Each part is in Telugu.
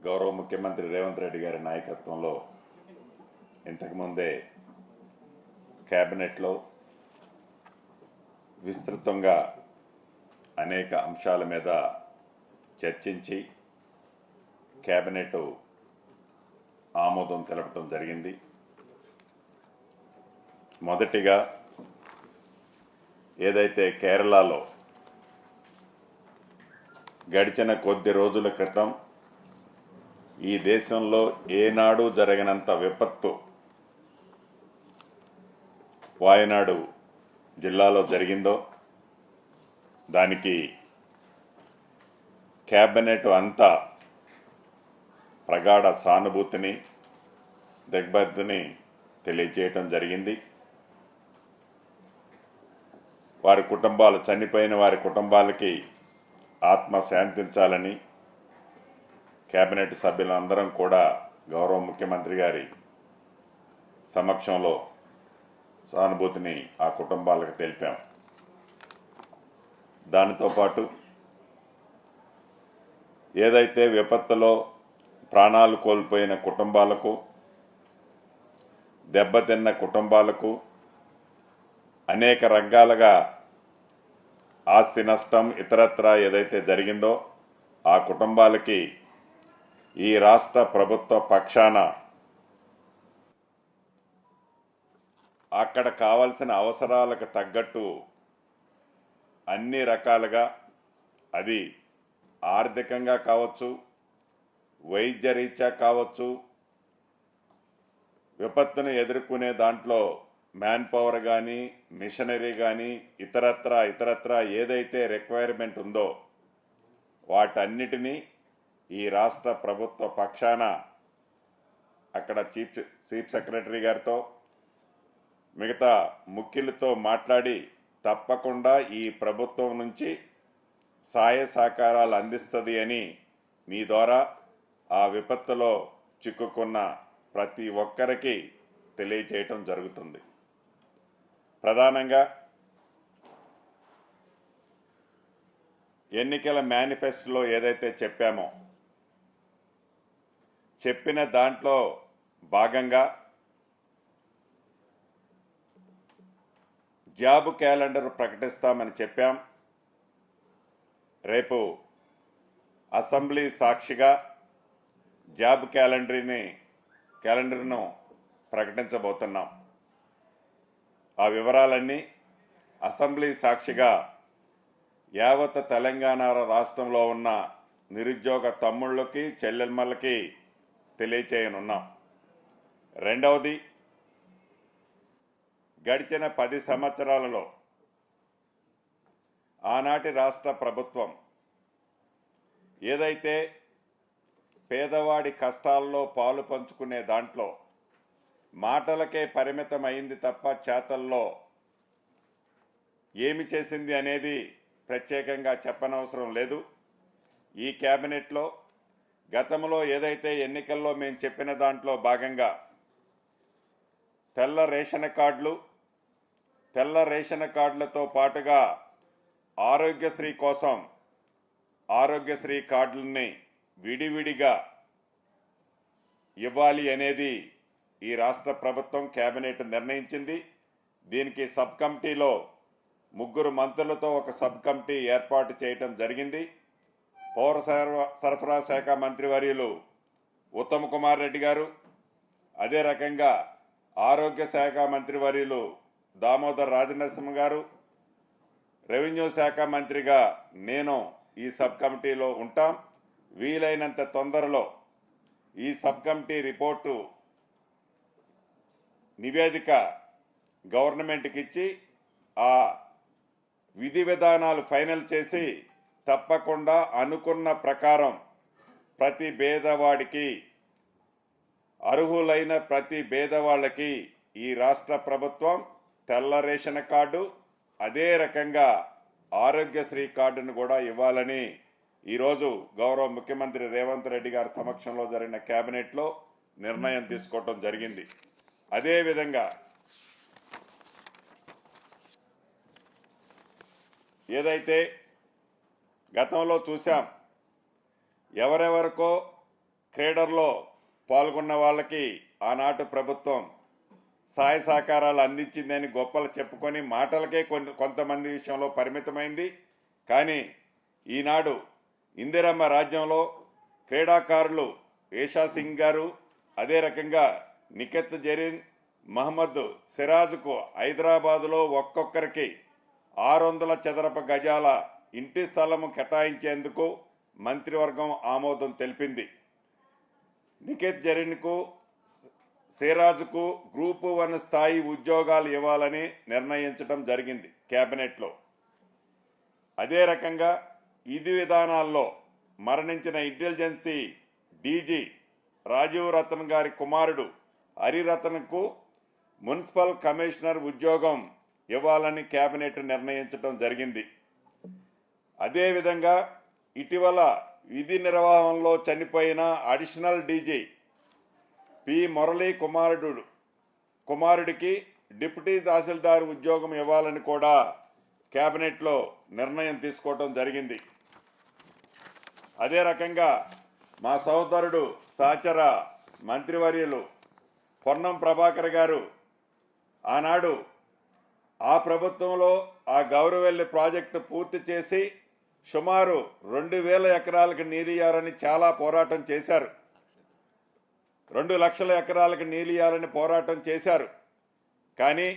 గౌరవ ముఖ్యమంత్రి రేవంత్ రెడ్డి గారి నాయకత్వంలో ఇంతకుముందే కేబినెట్లో విస్తృతంగా అనేక అంశాల మీద చర్చించి కేబినెట్ ఆమోదం తెలపడం జరిగింది. మొదటిగా ఏదైతే కేరళలో గడిచిన కొద్ది రోజుల క్రితం ఈ దేశంలో ఏనాడు జరగనంత విపత్తు వాయనాడు జిల్లాలో జరిగిందో దానికి కేబినెట్ అంతా ప్రగాఢ సానుభూతిని దిగ్భ్రాంతిని తెలియజేయటం జరిగింది. వారి కుటుంబాలు చనిపోయిన వారి కుటుంబాలకి ఆత్మ శాంతించాలని కేబినెట్ సభ్యులందరం కూడా గౌరవ ముఖ్యమంత్రి గారి సమక్షంలో సానుభూతిని ఆ కుటుంబాలకు తెలిపాం. దానితో పాటు ఏదైతే విపత్తులో ప్రాణాలు కోల్పోయిన కుటుంబాలకు, దెబ్బతిన్న కుటుంబాలకు, అనేక రంగాలుగా ఆస్తి నష్టం ఇతరత్రా ఏదైతే జరిగిందో ఆ కుటుంబాలకి ఈ రాష్ట్ర ప్రభుత్వ పక్షాన అక్కడ కావలసిన అవసరాలకు తగ్గట్టు అన్ని రకాలుగా, అది ఆర్థికంగా కావచ్చు, వైద్య రీత్యా కావచ్చు, విపత్తును ఎదుర్కొనే దాంట్లో మ్యాన్ పవర్ కానీ, మిషనరీ కానీ, ఇతరత్రా ఏదైతే రిక్వైర్మెంట్ ఉందో వాటన్నిటినీ ఈ రాష్ట్ర ప్రభుత్వ పక్షాన అక్కడ చీఫ్ సెక్రటరీ గారితో మిగతా ముఖ్యులతో మాట్లాడి తప్పకుండా ఈ ప్రభుత్వం నుంచి సహాయ సహకారాలు అందిస్తుంది అని మీ ద్వారా ఆ విపత్తులో చిక్కుకున్న ప్రతి ఒక్కరికి తెలియజేయటం జరుగుతుంది. ప్రధానంగా ఎన్నికల మేనిఫెస్టోలో ఏదైతే చెప్పామో చెప్పిన దాంట్లో భాగంగా జాబ్ క్యాలెండర్ ప్రకటిస్తామని చెప్పాం. రేపు అసెంబ్లీ సాక్షిగా జాబ్ క్యాలెండర్ను ప్రకటించబోతున్నాం. ఆ వివరాలన్నీ అసెంబ్లీ సాక్షిగా యావత్ తెలంగాణ రాష్ట్రంలో ఉన్న నిరుద్యోగ తమ్ముళ్ళకి, చెల్లెమ్మలకి తెలియచేయనున్నాం. రెండవది, గడిచిన 10 సంవత్సరాలలో ఆనాటి రాష్ట్ర ప్రభుత్వం ఏదైతే పేదవాడి కష్టాల్లో పాలు పంచుకునే దాంట్లో మాటలకే పరిమితం అయింది తప్ప చేతల్లో ఏమి చేసింది అనేది ప్రత్యేకంగా చెప్పనవసరం లేదు. ఈ కేబినెట్లో గతంలో ఏదైతే ఎన్నికల్లో మేము చెప్పిన దాంట్లో భాగంగా తెల్ల రేషన్ కార్డులతో పాటుగా ఆరోగ్యశ్రీ కోసం ఆరోగ్యశ్రీ కార్డులని విడివిడిగా ఇవ్వాలి అనేది ఈ రాష్ట్ర ప్రభుత్వం కేబినెట్ నిర్ణయించింది. దీనికి సబ్ కమిటీలో 3 మంత్రులతో ఒక సబ్ కమిటీ ఏర్పాటు చేయటం జరిగింది. పౌర సరఫరా శాఖ మంత్రివర్యులు ఉత్తమ్ కుమార్ రెడ్డి గారు, అదే రకంగా ఆరోగ్య శాఖ మంత్రివర్యులు దామోదర్ రాజనరసింహ గారు, రెవెన్యూ శాఖ మంత్రిగా నేను ఈ సబ్ కమిటీలో ఉంటాం. వీలైనంత తొందరలో ఈ సబ్ కమిటీ రిపోర్టు నివేదిక గవర్నమెంట్కి ఇచ్చి ఆ విధి విధానాలు ఫైనల్ చేసి తప్పకుండా అనుకున్న ప్రకారం ప్రతి పేదవాడికి, అర్హులైన ప్రతి పేదవాళ్ళకి ఈ రాష్ట్ర ప్రభుత్వం తెల్ల రేషన్ కార్డు, అదే రకంగా ఆరోగ్యశ్రీ కార్డును కూడా ఇవ్వాలని ఈరోజు గౌరవ ముఖ్యమంత్రి రేవంత్ రెడ్డి గారి సమక్షంలో జరిగిన కేబినెట్లో నిర్ణయం తీసుకోవడం జరిగింది. అదేవిధంగా ఏదైతే గతంలో చూసాం, ఎవరెవరికో క్రీడల్లో పాల్గొన్న వాళ్ళకి ఆనాటి ప్రభుత్వం సహాయ సహకారాలు అందించిందని గొప్పలు చెప్పుకొని మాటలకే కొంతమంది విషయంలో పరిమితమైంది. కానీ ఈనాడు ఇందిరమ్మ రాజ్యంలో క్రీడాకారులు ఏషా సింగ్ గారు, అదే రకంగా నిఖత్ జరీన్, మహమ్మద్ సిరాజ్కు హైదరాబాదులో ఒక్కొక్కరికి 600 చదరపు గజాల ఇంటి స్థలము కేటాయించేందుకు మంత్రివర్గం ఆమోదం తెలిపింది. నిఖత్ జరీన్కు, సిరాజ్కు గ్రూప్ 1 స్థాయి ఉద్యోగాలు ఇవ్వాలని నిర్ణయించడం జరిగింది కేబినెట్లో. అదే రకంగా విధి విధానాల్లో మరణించిన ఇంటెలిజెన్సీ డీజీ రాజీవ్ రతన్ గారి కుమారుడు హరిరతన్కు మున్సిపల్ కమిషనర్ ఉద్యోగం ఇవ్వాలని కేబినెట్ నిర్ణయించడం జరిగింది. అదేవిధంగా ఇటీవల విధి నిర్వహణలో చనిపోయిన అడిషనల్ డీజీ పి మురళీ కుమారుడికి డిప్యూటీ తహసీల్దార్ ఉద్యోగం ఇవ్వాలని కూడా కేబినెట్లో నిర్ణయం తీసుకోవడం జరిగింది. అదే రకంగా మా సోదరుడు సహచర మంత్రివర్యులు పొన్నం ప్రభాకర్ గారు ఆనాడు ఆ ప్రభుత్వంలో ఆ గౌరవెల్లి ప్రాజెక్టు పూర్తి చేసి సుమారు 2000 ఎకరాలకు నీరియాలని చాలా పోరాటం చేశారు. 2 లక్షల ఎకరాలకు నీలియాలని పోరాటం చేశారు. కానీ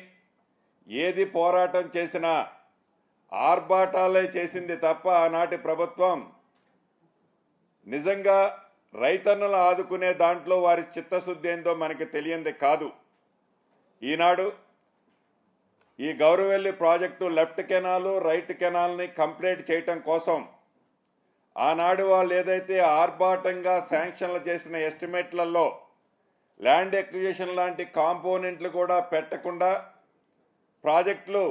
ఏది పోరాటం చేసినా ఆర్భాటాలే చేసింది తప్ప ఆనాటి ప్రభుత్వం నిజంగా రైతన్నలు ఆదుకునే దాంట్లో వారి చిత్తశుద్ధి ఏందో మనకి తెలియంది కాదు. ఈనాడు ఈ Gouravelli project left canal, right కెనాల్ని కంప్లీట్ చేయటం కోసం ఆనాడు వాళ్ళు ఏదైతే ఆర్భాటంగా శాంక్షన్లు చేసిన ఎస్టిమేట్లలో ల్యాండ్ ఎక్విజిషన్ లాంటి కాంపోనెంట్లు కూడా పెట్టకుండా ప్రాజెక్టులు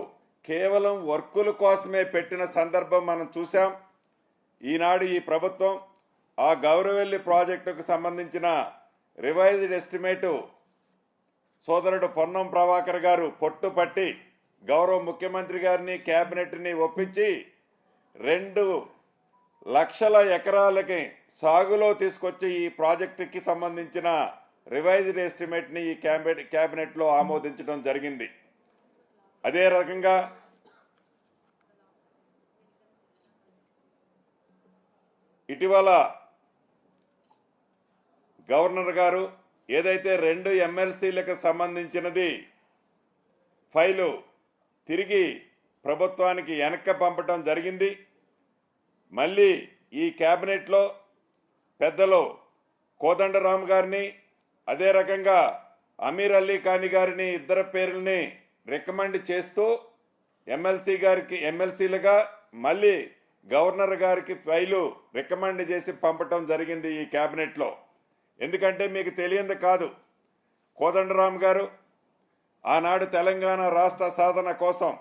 కేవలం వర్కుల కోసమే పెట్టిన సందర్భం మనం చూసాం. ఈనాడు ఈ ప్రభుత్వం ఆ గౌరవెల్లి ప్రాజెక్టుకు సంబంధించిన రివైజ్డ్ ఎస్టిమేటు సోదరుడు పొన్నం ప్రభాకర్ గారు పట్టుపట్టి గౌరవ ముఖ్యమంత్రి గారిని, కేబినెట్ని ఒప్పించి 2 లక్షల ఎకరాలకి సాగులో తీసుకొచ్చి ఈ ప్రాజెక్టుకి సంబంధించిన రివైజ్డ్ ఎస్టిమేట్ని ఈ కేబినెట్లో ఆమోదించడం జరిగింది. అదే రకంగా ఇటీవల గవర్నర్ గారు ఏదైతే 2 ఎమ్మెల్సీలకు సంబంధించినది ఫైలు తిరిగి ప్రభుత్వానికి వెనక్కి పంపడం జరిగింది. మళ్ళీ ఈ కేబినెట్లో పెద్దలు కోదండరామ్ గారిని, అదే రకంగా అమీర్ అలీ ఖాన్ గారిని, ఇద్దరు పేర్లని రికమెండ్ చేస్తూ ఎమ్మెల్సీలుగా మళ్ళీ గవర్నర్ గారికి ఫైలు రికమెండ్ చేసి పంపటం జరిగింది ఈ కేబినెట్లో. ఎందుకంటే మీకు తెలియంది కాదు, కోదండరామ్ గారు ఆనాడు తెలంగాణ రాష్ట్ర సాధన కోసం,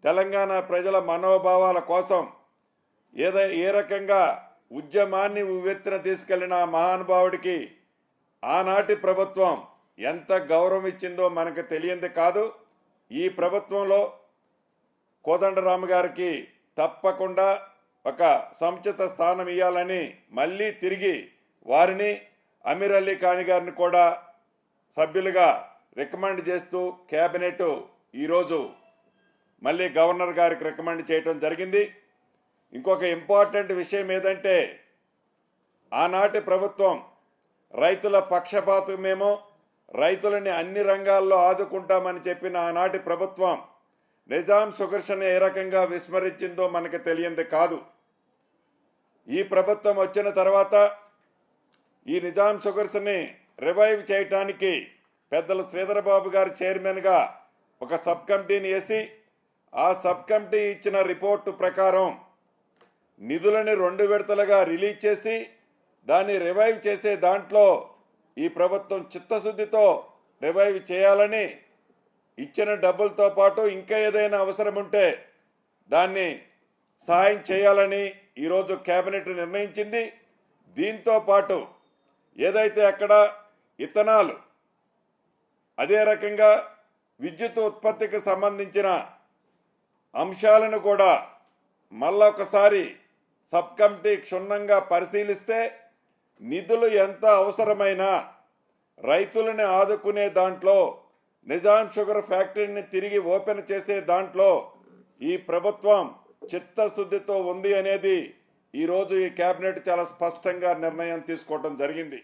తెలంగాణ ప్రజల మనోభావాల కోసం ఏ రకంగా ఉద్యమాన్ని ఉవ్వెత్తున తీసుకెళ్లిన మహానుభావుడికి ఆనాటి ప్రభుత్వం ఎంత గౌరవం ఇచ్చిందో మనకు తెలియంది కాదు. ఈ ప్రభుత్వంలో కోదండరామ్ గారికి తప్పకుండా ఒక సముచిత స్థానం ఇవ్వాలని మళ్ళీ తిరిగి వారిని, అమీర్ అలీ ఖాన్ గారిని కూడా సభ్యులుగా రికమెండ్ చేస్తూ కేబినెట్ ఈరోజు మళ్ళీ గవర్నర్ గారికి రికమెండ్ చేయడం జరిగింది. ఇంకొక ఇంపార్టెంట్ విషయం ఏదంటే ఆనాటి ప్రభుత్వం రైతుల పక్షపాతమేమో, రైతులని అన్ని రంగాల్లో ఆదుకుంటామని చెప్పిన ఆనాటి ప్రభుత్వం నిజాం షుగర్స్ని ఏ రకంగా విస్మరించిందో మనకు తెలియంది కాదు. ఈ ప్రభుత్వం వచ్చిన తర్వాత ఈ నిజాం షుగర్స్ని రివైవ్ చేయటానికి పెద్దలు శ్రీధరబాబు గారు చైర్మన్గా ఒక సబ్ కమిటీని వేసి ఆ సబ్ కమిటీ ఇచ్చిన రిపోర్టు ప్రకారం నిధులని 2 విడతలుగా రిలీజ్ చేసి దాన్ని రివైవ్ చేసే దాంట్లో ఈ ప్రభుత్వం చిత్తశుద్ధితో రివైవ్ చేయాలని, ఇచ్చిన డబ్బులతో పాటు ఇంకా ఏదైనా అవసరం ఉంటే దాన్ని సహాయం చేయాలని ఈరోజు కేబినెట్ నిర్ణయించింది. దీంతో పాటు ఏదైతే అక్కడ ఇథనాల్, అదే రకంగా విద్యుత్ ఉత్పత్తికి సంబంధించిన అంశాలను కూడా మళ్ళొకసారి సబ్ కమిటీ క్షుణ్ణంగా పరిశీలిస్తే నిధులు ఎంత అవసరమైనా రైతులని ఆదుకునే దాంట్లో, నిజాం షుగర్ ఫ్యాక్టరీని తిరిగి ఓపెన్ చేసే దాంట్లో ఈ ప్రభుత్వం చిత్తశుద్ధితో ఉంది అనేది ఈరోజు ఈ కేబినెట్ చాలా స్పష్టంగా నిర్ణయం తీసుకోవడం జరిగింది.